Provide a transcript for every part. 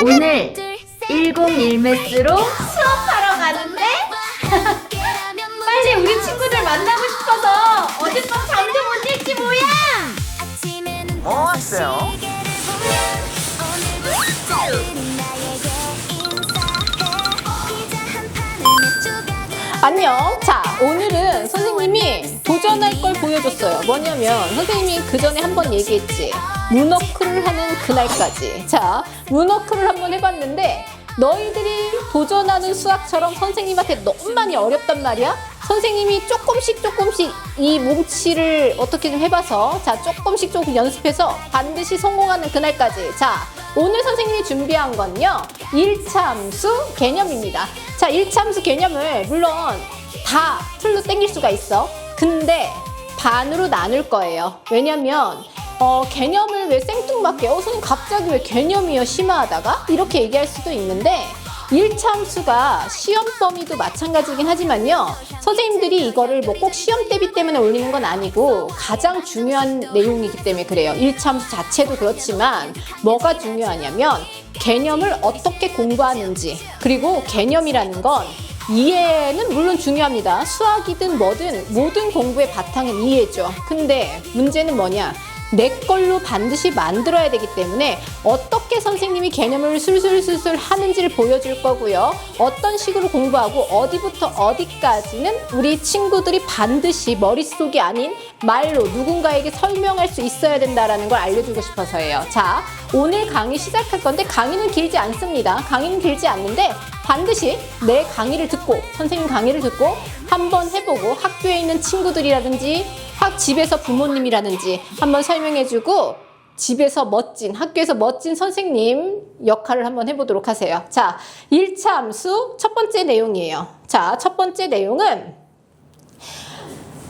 오늘 101매스로 수업하러 가는데 빨리 우리 친구들 만나고 싶어서 어젯밤 잠도 못 잤지 뭐야. 뭐 왔어요? 안녕. 자, 오늘은 선생님이 도전할 걸 보여줬어요. 뭐냐면 선생님이 그 전에 한번 얘기했지. 문워크를 하는 그날까지. 자, 문워크를 한번 해봤는데 너희들이 도전하는 수학처럼 선생님한테 너무 많이 어렵단 말이야. 선생님이 조금씩 이 몸치를 어떻게 좀 해봐서 자, 조금씩 연습해서 반드시 성공하는 그날까지. 자, 오늘 선생님이 준비한 건요 1차 함수 개념입니다. 자, 1차 함수 개념을 물론 다 틀로 땡길 수가 있어. 근데 반으로 나눌 거예요. 왜냐면 개념을 왜 생뚱맞게 선생님 갑자기 왜 개념이요 심화하다가 이렇게 얘기할 수도 있는데 1차 함수가 시험 범위도 마찬가지긴 하지만요 선생님들이 이거를 뭐 꼭 시험 대비 때문에 올리는 건 아니고 가장 중요한 내용이기 때문에 그래요. 1차 함수 자체도 그렇지만 뭐가 중요하냐면 개념을 어떻게 공부하는지, 그리고 개념이라는 건 이해는 물론 중요합니다. 수학이든 뭐든 모든 공부의 바탕은 이해죠. 근데 문제는 뭐냐, 내 걸로 반드시 만들어야 되기 때문에 어떻게 선생님이 개념을 술술술술 하는지를 보여줄 거고요. 어떤 식으로 공부하고 어디부터 어디까지는 우리 친구들이 반드시 머릿속이 아닌 말로 누군가에게 설명할 수 있어야 된다는 걸 알려주고 싶어서예요. 자, 오늘 강의 시작할 건데 강의는 길지 않습니다. 강의는 길지 않는데 반드시 내 강의를 듣고 선생님 강의를 듣고 한번 해보고 학교에 있는 친구들이라든지 집에서 부모님이라든지 한번 설명해주고 집에서 멋진, 학교에서 멋진 선생님 역할을 한번 해보도록 하세요. 자, 1차 함수 첫 번째 내용이에요. 자, 첫 번째 내용은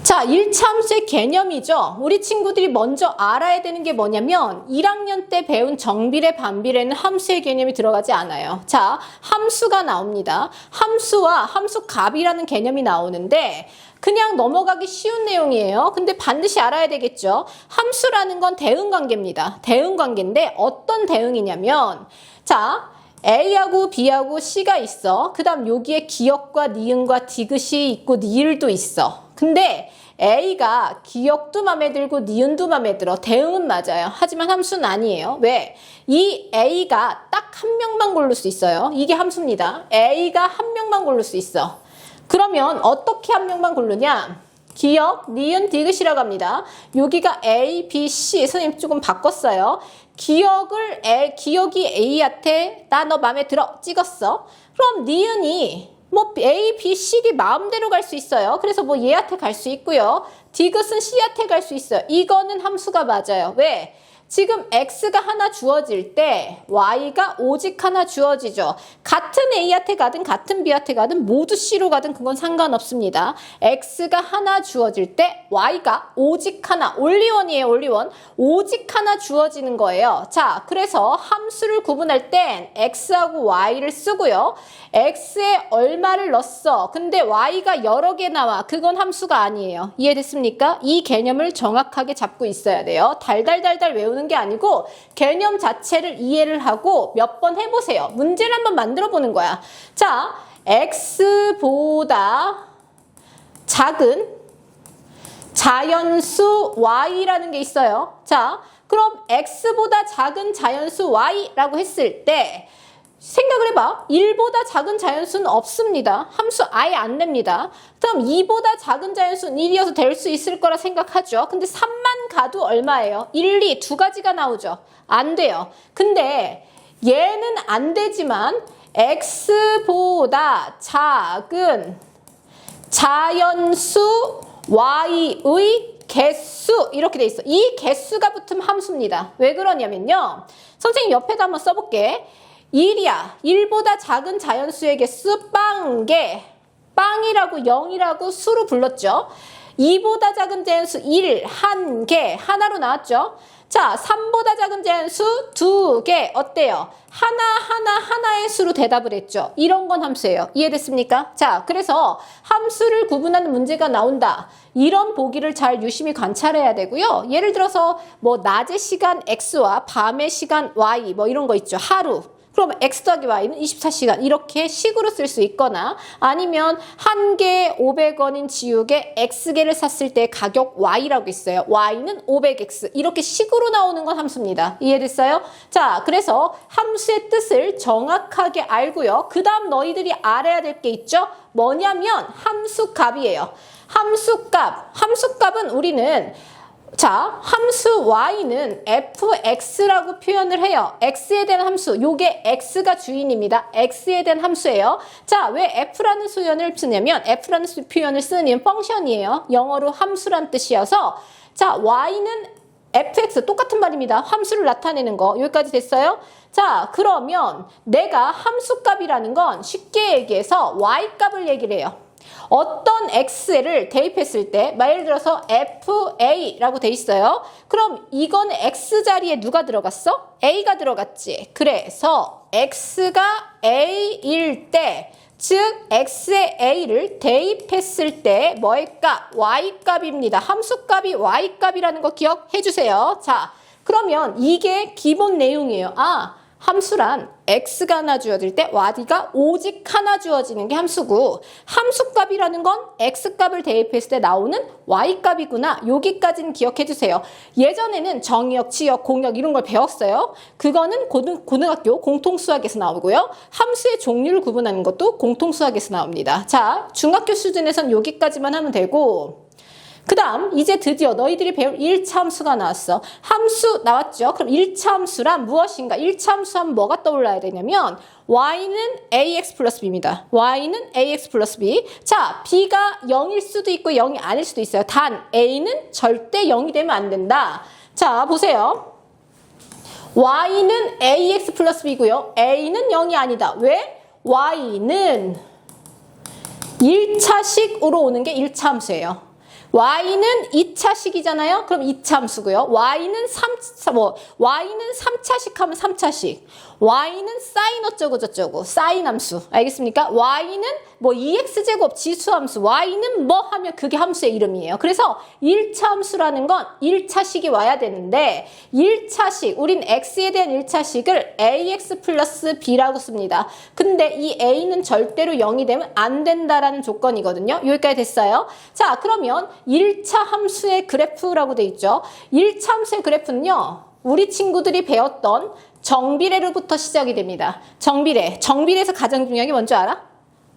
자, 1차 함수의 개념이죠. 우리 친구들이 먼저 알아야 되는 게 뭐냐면 1학년 때 배운 정비례, 반비례는 함수의 개념이 들어가지 않아요. 자, 함수가 나옵니다. 함수와 함수값이라는 개념이 나오는데 그냥 넘어가기 쉬운 내용이에요. 근데 반드시 알아야 되겠죠. 함수라는 건 대응관계입니다. 대응관계인데 어떤 대응이냐면 자, A하고 B하고 C가 있어. 그 다음 여기에 기역과 니은과 디귿이 있고 니을도 있어. 근데 A가 기역도 맘에 들고 니은도 맘에 들어. 대응은 맞아요. 하지만 함수는 아니에요. 왜? 이 A가 딱 한 명만 고를 수 있어요. 이게 함수입니다. A가 한 명만 고를 수 있어. 그러면 어떻게 한 명만 고르냐? 기역, 니은, 디귿이라고 합니다. 여기가 A, B, C. 선생님 조금 바꿨어요. 기역이 A한테 나 너 맘에 들어 찍었어. 그럼 니은이 뭐 A, B, C, D 마음대로 갈 수 있어요. 그래서 뭐 얘한테 갈 수 있고요. 디귿은 C한테 갈 수 있어요. 이거는 함수가 맞아요. 왜? 지금 X가 하나 주어질 때 Y가 오직 하나 주어지죠. 같은 A한테 가든 같은 B한테 가든 모두 C로 가든 그건 상관없습니다. X가 하나 주어질 때 Y가 오직 하나, 올리원이에요. 올리원. 오직 하나 주어지는 거예요. 자, 그래서 함수를 구분할 땐 X하고 Y를 쓰고요. X에 얼마를 넣었어. 근데 Y가 여러 개 나와. 그건 함수가 아니에요. 이해됐습니까? 이 개념을 정확하게 잡고 있어야 돼요. 달달달달 외우는 게 아니고 개념 자체를 이해를 하고 몇 번 해보세요. 문제를 한번 만들어 보는 거야. 자, X보다 작은 자연수 Y라는 게 있어요. 자, 그럼 X보다 작은 자연수 Y라고 했을 때 생각을 해봐. 1보다 작은 자연수는 없습니다. 함수 아예 안 냅니다. 그럼 2보다 작은 자연수는 1이어서 될 수 있을 거라 생각하죠. 근데 3만 가도 얼마예요? 1, 2 두 가지가 나오죠. 안 돼요. 근데 얘는 안 되지만 X보다 작은 자연수 Y의 개수 이렇게 돼 있어. 이 개수가 붙으면 함수입니다. 왜 그러냐면요. 선생님 옆에다 한번 써볼게. 1이야. 1보다 작은 자연수의 개수 빵개. 빵이라고 0이라고 수로 불렀죠. 2보다 작은 자연수 1, 한 개. 하나로 나왔죠. 자, 3보다 작은 자연수 2개. 어때요? 하나의 수로 대답을 했죠. 이런 건 함수예요. 이해됐습니까? 자, 그래서 함수를 구분하는 문제가 나온다. 이런 보기를 잘 유심히 관찰해야 되고요. 예를 들어서 뭐 낮의 시간 X와 밤의 시간 Y 뭐 이런 거 있죠. 하루. 그럼 x 더하기 y는 24시간 이렇게 식으로 쓸 수 있거나 아니면 한 개에 500원인 지우개 x개를 샀을 때 가격 y라고 있어요. y는 500x 이렇게 식으로 나오는 건 함수입니다. 이해됐어요? 자, 그래서 함수의 뜻을 정확하게 알고요. 그 다음 너희들이 알아야 될 게 있죠? 뭐냐면 함수값이에요. 함수값은 우리는 자, 함수 y는 fx라고 표현을 해요. x에 대한 함수, 요게 x가 주인입니다. x에 대한 함수예요. 자, 왜 f라는 표현을 쓰냐면 f라는 표현을 쓰는 펑션이에요. 영어로 함수란 뜻이어서 자, y는 fx 똑같은 말입니다. 함수를 나타내는 거. 여기까지 됐어요? 자, 그러면 내가 함수값이라는 건 쉽게 얘기해서 y값을 얘기를 해요. 어떤 x를 대입했을 때 예를 들어서 fa라고 돼 있어요. 그럼 이건 x 자리에 누가 들어갔어? a가 들어갔지. 그래서 x가 a일 때 즉 x의 a를 대입했을 때 뭐의 값? y값입니다. 함수값이 y값이라는 거 기억해 주세요. 자, 그러면 이게 기본 내용이에요. 아, 함수란 x가 하나 주어질 때 y가 오직 하나 주어지는 게 함수고 함수값이라는 건 x값을 대입했을 때 나오는 y값이구나. 여기까지는 기억해 주세요. 예전에는 정의역, 치역, 공역 이런 걸 배웠어요. 그거는 고등학교 공통수학에서 나오고요. 함수의 종류를 구분하는 것도 공통수학에서 나옵니다. 자, 중학교 수준에선 여기까지만 하면 되고 그 다음 이제 드디어 너희들이 배울 1차 함수가 나왔어. 함수 나왔죠? 그럼 1차 함수란 무엇인가? 1차 함수 하면 뭐가 떠올라야 되냐면 y는 ax 플러스 b입니다. y는 ax 플러스 b. 자, b가 0일 수도 있고 0이 아닐 수도 있어요. 단 a는 절대 0이 되면 안 된다. 자, 보세요. y는 ax 플러스 b고요. a는 0이 아니다. 왜? y는 1차식으로 오는 게 1차 함수예요. y는 2차식이잖아요. 그럼 2차 함수고요. y는 3차식 하면 3차식. y는 사인 어쩌고 저쩌고. 사인 함수. 알겠습니까? y는 뭐 2x제곱 지수함수. y는 뭐 하면 그게 함수의 이름이에요. 그래서 1차 함수라는 건 1차식이 와야 되는데 1차식, 우린 x에 대한 1차식을 ax 플러스 b라고 씁니다. 근데 이 a는 절대로 0이 되면 안 된다라는 조건이거든요. 여기까지 됐어요. 자, 그러면 1차 함수의 그래프라고 돼 있죠. 1차 함수의 그래프는요. 우리 친구들이 배웠던 정비례로부터 시작이 됩니다. 정비례에서 가장 중요한 게 뭔지 알아?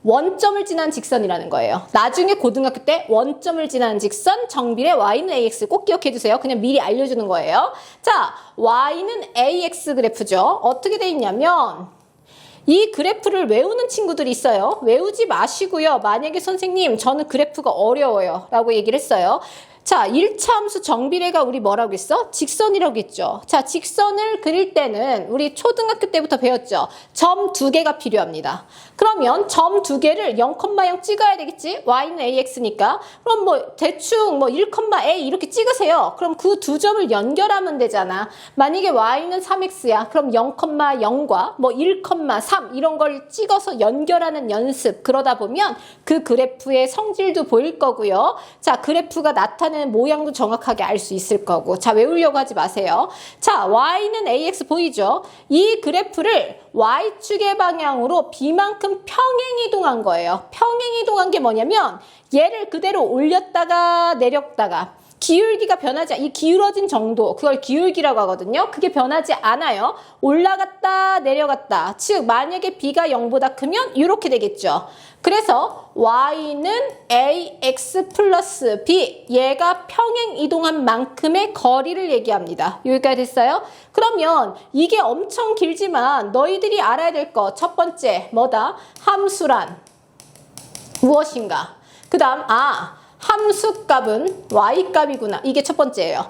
원점을 지난 직선이라는 거예요. 나중에 고등학교 때 원점을 지나는 직선, 정비례 y는 ax 꼭 기억해 주세요. 그냥 미리 알려주는 거예요. 자, y는 ax 그래프죠. 어떻게 돼 있냐면 이 그래프를 외우는 친구들이 있어요. 외우지 마시고요. 만약에 선생님 저는 그래프가 어려워요 라고 얘기를 했어요. 자, 1차 함수 정비례가 우리 뭐라고 했어? 직선이라고 했죠. 자, 직선을 그릴 때는 우리 초등학교 때부터 배웠죠. 점 2개가 필요합니다. 그러면 점 2개를 0,0 찍어야 되겠지? y는 ax니까. 그럼 뭐 대충 뭐 1,a 이렇게 찍으세요. 그럼 그 두 점을 연결하면 되잖아. 만약에 y는 3x야. 그럼 0,0과 뭐 1,3 이런 걸 찍어서 연결하는 연습. 그러다 보면 그 그래프의 성질도 보일 거고요. 자, 그래프가 나타나는 모양도 정확하게 알 수 있을 거고. 자, 외우려고 하지 마세요. 자, y는 ax 보이죠? 이 그래프를 y축의 방향으로 b만큼 평행 이동한 거예요. 평행 이동한 게 뭐냐면 얘를 그대로 올렸다가 내렸다가 기울기가 변하지, 이 기울어진 정도, 그걸 기울기라고 하거든요. 그게 변하지 않아요. 올라갔다 내려갔다. 즉 만약에 b가 0보다 크면 이렇게 되겠죠. 그래서 y는 ax 플러스 b, 얘가 평행 이동한 만큼의 거리를 얘기합니다. 여기까지 됐어요? 그러면 이게 엄청 길지만 너희들이 알아야 될 거 첫 번째 뭐다? 함수란 무엇인가? 그 다음 함수값은 y값이구나. 이게 첫 번째예요.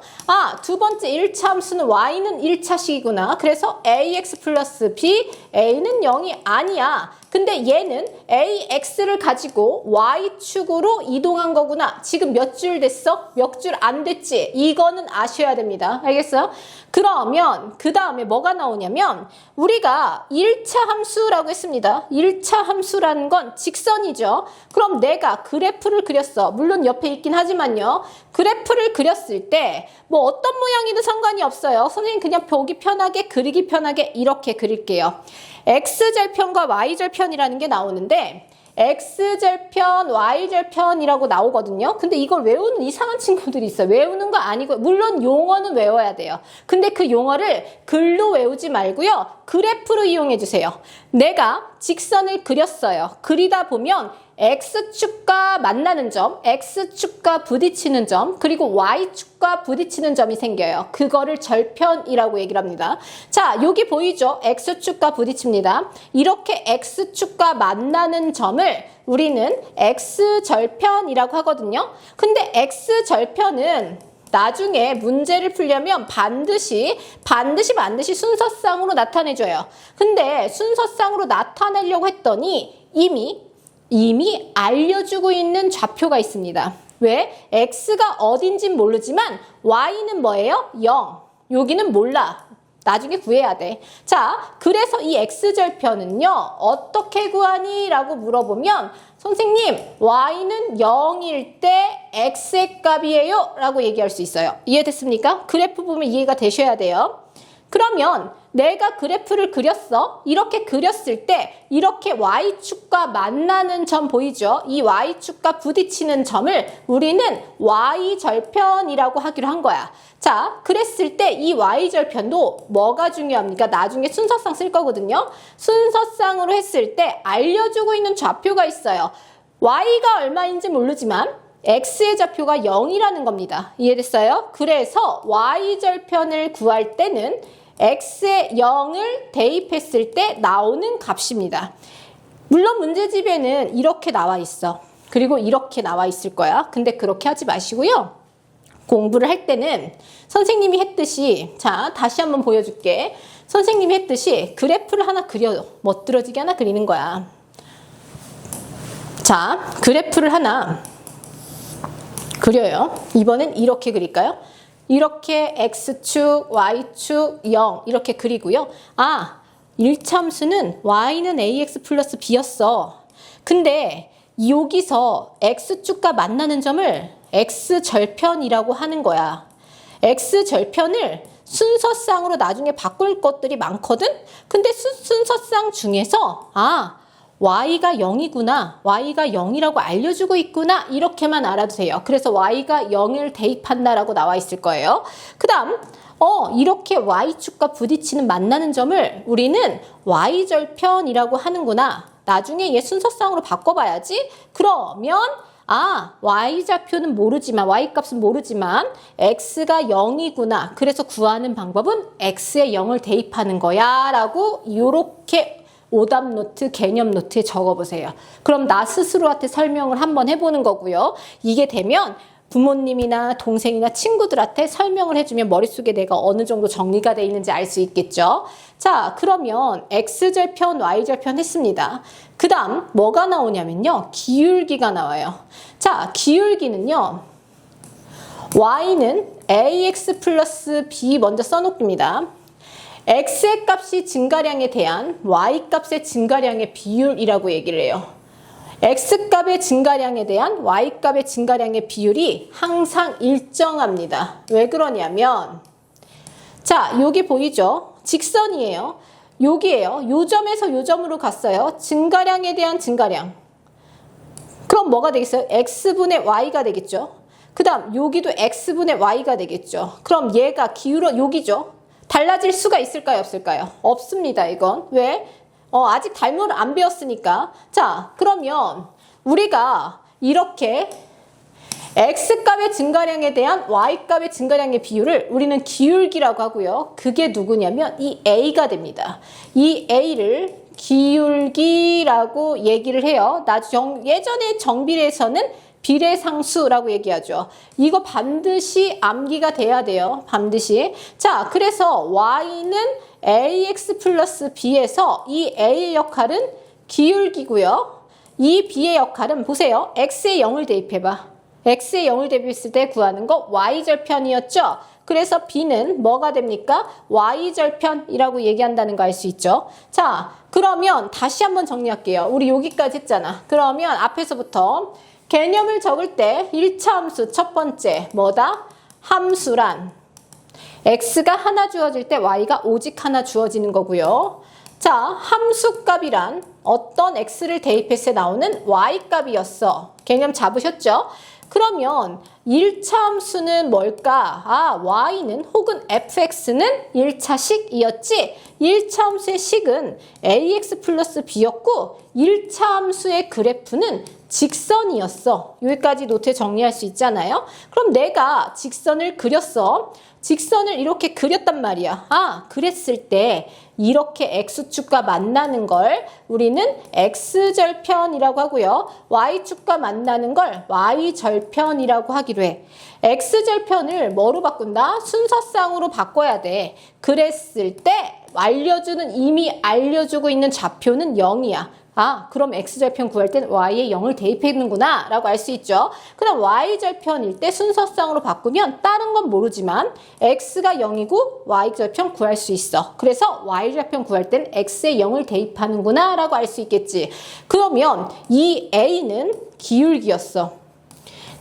두 번째 1차 함수는 y는 1차식이구나. 그래서 ax 플러스 b, a는 0이 아니야. 근데 얘는 ax를 가지고 y축으로 이동한 거구나. 지금 몇 줄 됐어? 몇 줄 안 됐지? 이거는 아셔야 됩니다. 알겠어요? 그러면 그 다음에 뭐가 나오냐면 우리가 1차 함수라고 했습니다. 1차 함수라는 건 직선이죠. 그럼 내가 그래프를 그렸어. 물론 옆에 있긴 하지만요. 그래프를 그렸을 때 뭐 어떤 모양이든 상관이 없어요. 선생님 그냥 보기 편하게 그리기 편하게 이렇게 그릴게요. x절편과 y절편이라는 게 나오는데 x절편, y절편이라고 나오거든요. 근데 이걸 외우는 이상한 친구들이 있어요. 외우는 거 아니고 물론 용어는 외워야 돼요. 근데 그 용어를 글로 외우지 말고요. 그래프로 이용해 주세요. 내가 직선을 그렸어요. 그리다 보면 x축과 만나는 점, x축과 부딪히는 점, 그리고 y축과 부딪히는 점이 생겨요. 그거를 절편이라고 얘기를 합니다. 자, 여기 보이죠? x축과 부딪힙니다. 이렇게 x축과 만나는 점을 우리는 x절편이라고 하거든요. 근데 x절편은 나중에 문제를 풀려면 반드시 순서상으로 나타내줘요. 근데 순서상으로 나타내려고 했더니 이미 알려주고 있는 좌표가 있습니다. 왜? x가 어딘진 모르지만 y는 뭐예요? 0. 여기는 몰라. 나중에 구해야 돼. 자, 그래서 이 x절편은요. 어떻게 구하니? 라고 물어보면 선생님, y는 0일 때 x의 값이에요. 라고 얘기할 수 있어요. 이해됐습니까? 그래프 보면 이해가 되셔야 돼요. 그러면 내가 그래프를 그렸어. 이렇게 그렸을 때 이렇게 y축과 만나는 점 보이죠? 이 y축과 부딪히는 점을 우리는 y절편이라고 하기로 한 거야. 자, 그랬을 때 이 y절편도 뭐가 중요합니까? 나중에 순서상 쓸 거거든요. 순서상으로 했을 때 알려주고 있는 좌표가 있어요. y가 얼마인지 모르지만 x의 좌표가 0이라는 겁니다. 이해됐어요? 그래서 y절편을 구할 때는 x의 0을 대입했을 때 나오는 값입니다. 물론 문제집에는 이렇게 나와 있어. 그리고 이렇게 나와 있을 거야. 근데 그렇게 하지 마시고요. 공부를 할 때는 선생님이 했듯이, 자, 다시 한번 보여줄게. 선생님이 했듯이 그래프를 하나 그려. 멋들어지게 하나 그리는 거야. 자, 그래프를 하나 그려요. 이번엔 이렇게 그릴까요? 이렇게 x축, y축, 0 이렇게 그리고요. 아, 1차함수는 y는 ax 플러스 b였어. 근데 여기서 x축과 만나는 점을 x절편이라고 하는 거야. x절편을 순서상으로 나중에 바꿀 것들이 많거든? 근데 순서상 중에서 y가 0이구나. y가 0이라고 알려주고 있구나. 이렇게만 알아도 돼요. 그래서 y가 0을 대입한다라고 나와 있을 거예요. 그 다음 이렇게 y축과 부딪히는 만나는 점을 우리는 y절편이라고 하는구나. 나중에 얘 순서상으로 바꿔봐야지. 그러면 y좌표는 모르지만 y값은 모르지만 x가 0이구나. 그래서 구하는 방법은 x에 0을 대입하는 거야 라고 이렇게 오답 노트, 개념 노트에 적어보세요. 그럼 나 스스로한테 설명을 한번 해보는 거고요. 이게 되면 부모님이나 동생이나 친구들한테 설명을 해주면 머릿속에 내가 어느 정도 정리가 돼 있는지 알 수 있겠죠. 자, 그러면 x절편, y절편 했습니다. 그 다음 뭐가 나오냐면요. 기울기가 나와요. 자, 기울기는요. y는 ax 플러스 b 먼저 써놓습니다. x의 값이 증가량에 대한 y값의 증가량의 비율이라고 얘기를 해요. x값의 증가량에 대한 y값의 증가량의 비율이 항상 일정합니다. 왜 그러냐면 자, 여기 보이죠? 직선이에요. 여기에요. 요 점에서 요 점으로 갔어요. 증가량에 대한 증가량. 그럼 뭐가 되겠어요? x분의 y가 되겠죠. 그 다음 여기도 x분의 y가 되겠죠. 그럼 얘가 기울어 여기죠. 달라질 수가 있을까요? 없을까요? 없습니다. 이건. 왜? 아직 달모를 안 배웠으니까. 자, 그러면 우리가 이렇게 x값의 증가량에 대한 y값의 증가량의 비율을 우리는 기울기라고 하고요. 그게 누구냐면 이 a가 됩니다. 이 a를 기울기라고 얘기를 해요. 예전에 정비례에서는 비례상수라고 얘기하죠. 이거 반드시 암기가 돼야 돼요. 반드시. 자, 그래서 y는 ax 플러스 b에서 이 a의 역할은 기울기고요. 이 b의 역할은 보세요. x에 0을 대입해봐. x에 0을 대입했을 때 구하는 거 y절편이었죠. 그래서 b는 뭐가 됩니까? y절편이라고 얘기한다는 거 알 수 있죠. 자, 그러면 다시 한번 정리할게요. 우리 여기까지 했잖아. 그러면 앞에서부터 개념을 적을 때 1차 함수 첫 번째 뭐다? 함수란 x가 하나 주어질 때 y가 오직 하나 주어지는 거고요. 자, 함수값이란 어떤 x를 대입했을 때 나오는 y값이었어. 개념 잡으셨죠? 그러면 1차 함수는 뭘까? 아, y는 혹은 fx는 1차 식이었지? 1차 함수의 식은 ax 플러스 b였고 1차 함수의 그래프는 직선이었어. 여기까지 노트에 정리할 수 있잖아요. 그럼 내가 직선을 그렸어. 직선을 이렇게 그렸단 말이야. 아, 그랬을 때 이렇게 x축과 만나는 걸 우리는 x절편이라고 하고요. y축과 만나는 걸 y절편이라고 하기로 해. x절편을 뭐로 바꾼다? 순서상으로 바꿔야 돼. 그랬을 때 이미 알려주고 있는 좌표는 0이야. 아, 그럼 x절편 구할 땐 y에 0을 대입했는구나 라고 알 수 있죠. 그럼 y절편일 때 순서상으로 바꾸면 다른 건 모르지만 x가 0이고 y절편 구할 수 있어. 그래서 y절편 구할 땐 x에 0을 대입하는구나 라고 알 수 있겠지. 그러면 이 a는 기울기였어.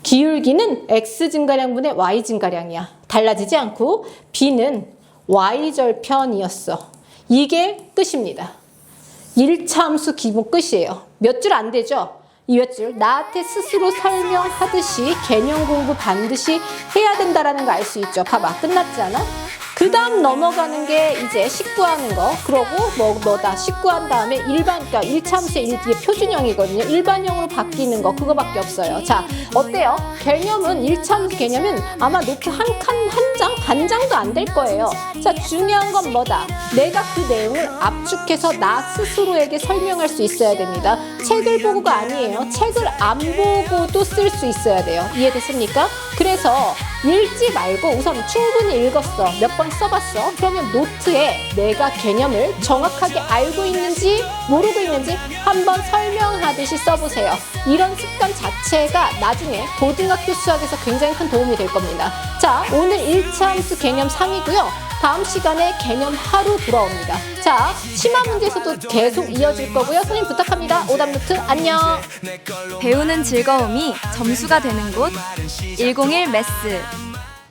기울기는 x 증가량분의 y 증가량이야. 달라지지 않고 b는 y절편이었어. 이게 끝입니다. 1차 함수 기본 끝이에요. 몇 줄 안 되죠? 이 몇 줄 나한테 스스로 설명하듯이 개념 공부 반드시 해야 된다라는 거 알 수 있죠. 봐봐, 끝났지 않아? 그 다음 넘어가는 게 이제 식구하는 거. 그러고 뭐다 식구한 다음에 그러니까 1차 함수의 이게 표준형이거든요. 일반형으로 바뀌는 거 그거밖에 없어요. 자, 어때요? 개념은 1차 함수 개념은 아마 노트 한 장, 반 장도 안 될 거예요. 자, 중요한 건 뭐다? 내가 그 내용을 압축해서 나 스스로에게 설명할 수 있어야 됩니다. 책을 보고가 아니에요. 책을 안 보고도 쓸 수 있어야 돼요. 이해됐습니까? 그래서 읽지 말고 우선 충분히 읽었어. 몇 번 써봤어. 그러면 노트에 내가 개념을 정확하게 알고 있는지 모르고 있는지 한번 설명하듯이 써보세요. 이런 습관 자체가 나중에 고등학교 수학에서 굉장히 큰 도움이 될 겁니다. 자, 오늘 1차 함수 개념 3이고요. 다음 시간에 개념 하루 돌아옵니다. 자, 심화 문제에서도 계속 이어질 거고요. 선생님 부탁합니다. 오답노트 안녕. 배우는 즐거움이 점수가 되는 곳 101 매스.